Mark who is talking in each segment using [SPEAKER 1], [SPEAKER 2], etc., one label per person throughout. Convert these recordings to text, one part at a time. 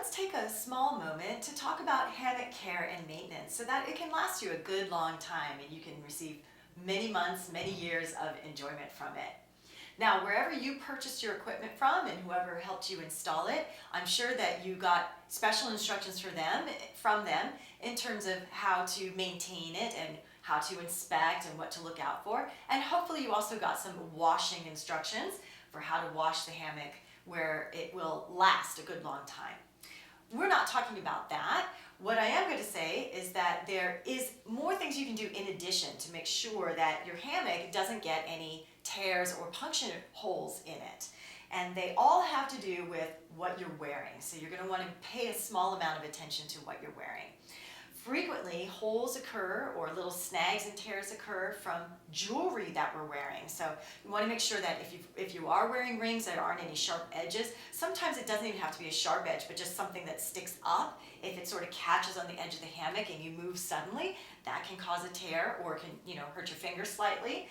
[SPEAKER 1] let's take a small moment to talk about hammock care and maintenance so that it can last you a good long time and you can receive many months, many years of enjoyment from it. Now, wherever you purchased your equipment from and whoever helped you install it, I'm sure that you got special instructions from them in terms of how to maintain it and how to inspect and what to look out for. And hopefully you also got some washing instructions for how to wash the hammock where it will last a good long time. We're not talking about that. What I am going to say is that there is more things you can do in addition to make sure that your hammock doesn't get any tears or puncture holes in it. And they all have to do with what you're wearing. So you're going to want to pay a small amount of attention to what you're wearing. Frequently, holes occur or little snags and tears occur from jewelry that we're wearing. So you want to make sure that if you are wearing rings that aren't any sharp edges, sometimes it doesn't even have to be a sharp edge, but just something that sticks up. If it sort of catches on the edge of the hammock and you move suddenly, that can cause a tear or can, hurt your finger slightly.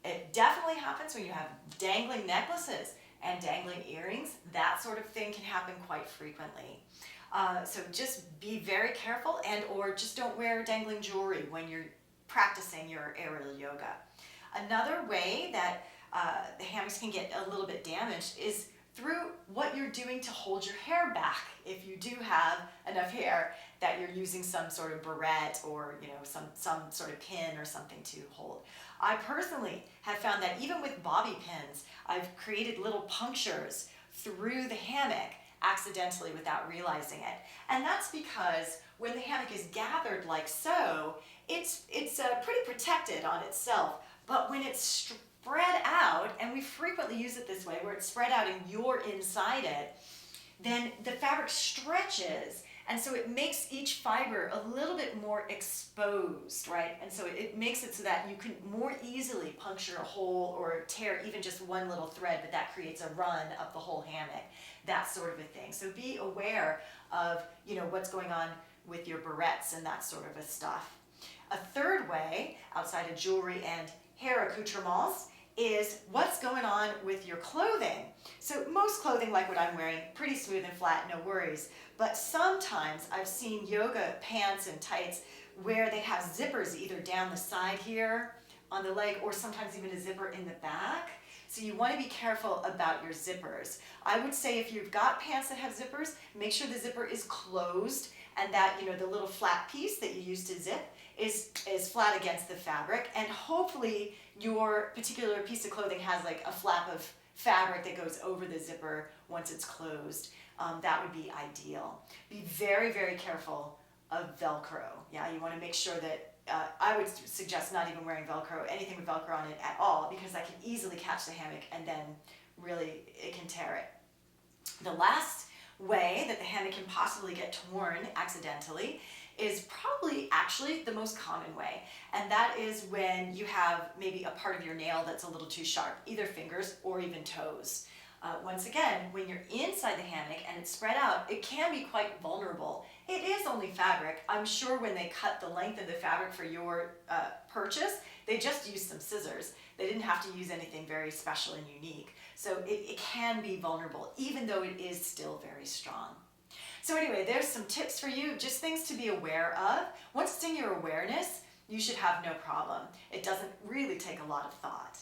[SPEAKER 1] It definitely happens when you have dangling necklaces and dangling earrings. That sort of thing can happen quite frequently. So just be very careful or just don't wear dangling jewelry when you're practicing your aerial yoga. Another way that the hammocks can get a little bit damaged is through what you're doing to hold your hair back. If you do have enough hair that you're using some sort of barrette or some sort of pin or something to hold. I personally have found that even with bobby pins, I've created little punctures through the hammock accidentally without realizing it. And that's because when the hammock is gathered like so, it's pretty protected on itself. But when it's spread out, and we frequently use it this way, where it's spread out and you're inside it, then the fabric stretches, and so it makes each fiber a little bit more exposed, right? And so it makes it so that you can more easily puncture a hole or tear even just one little thread, but that creates a run up the whole hammock, that sort of a thing. So be aware of, what's going on with your barrettes and that sort of a stuff. A third way, outside of jewelry and hair accoutrements, is what's going on with your clothing. So most clothing, like what I'm wearing, pretty smooth and flat, no worries. But sometimes I've seen yoga pants and tights where they have zippers either down the side here on the leg or sometimes even a zipper in the back. So you want to be careful about your zippers. I would say if you've got pants that have zippers, make sure the zipper is closed and that the little flat piece that you use to zip is flat against the fabric, and hopefully your particular piece of clothing has like a flap of fabric that goes over the zipper once it's closed. That would be ideal. Be very, very careful of Velcro. Yeah, you want to make sure that I would suggest not even wearing Velcro, anything with Velcro on it at all, because that can easily catch the hammock and then really it can tear it. The last way that the hammock can possibly get torn accidentally is probably actually the most common way, and that is when you have maybe a part of your nail that's a little too sharp, either fingers or even toes. Once again, when you're inside the hammock and it's spread out, it can be quite vulnerable. It is only fabric. I'm sure when they cut the length of the fabric for your purchase, they just used some scissors. They didn't have to use anything very special and unique. So it can be vulnerable, even though it is still very strong. So anyway, there's some tips for you, just things to be aware of. Once it's in your awareness, you should have no problem. It doesn't really take a lot of thought.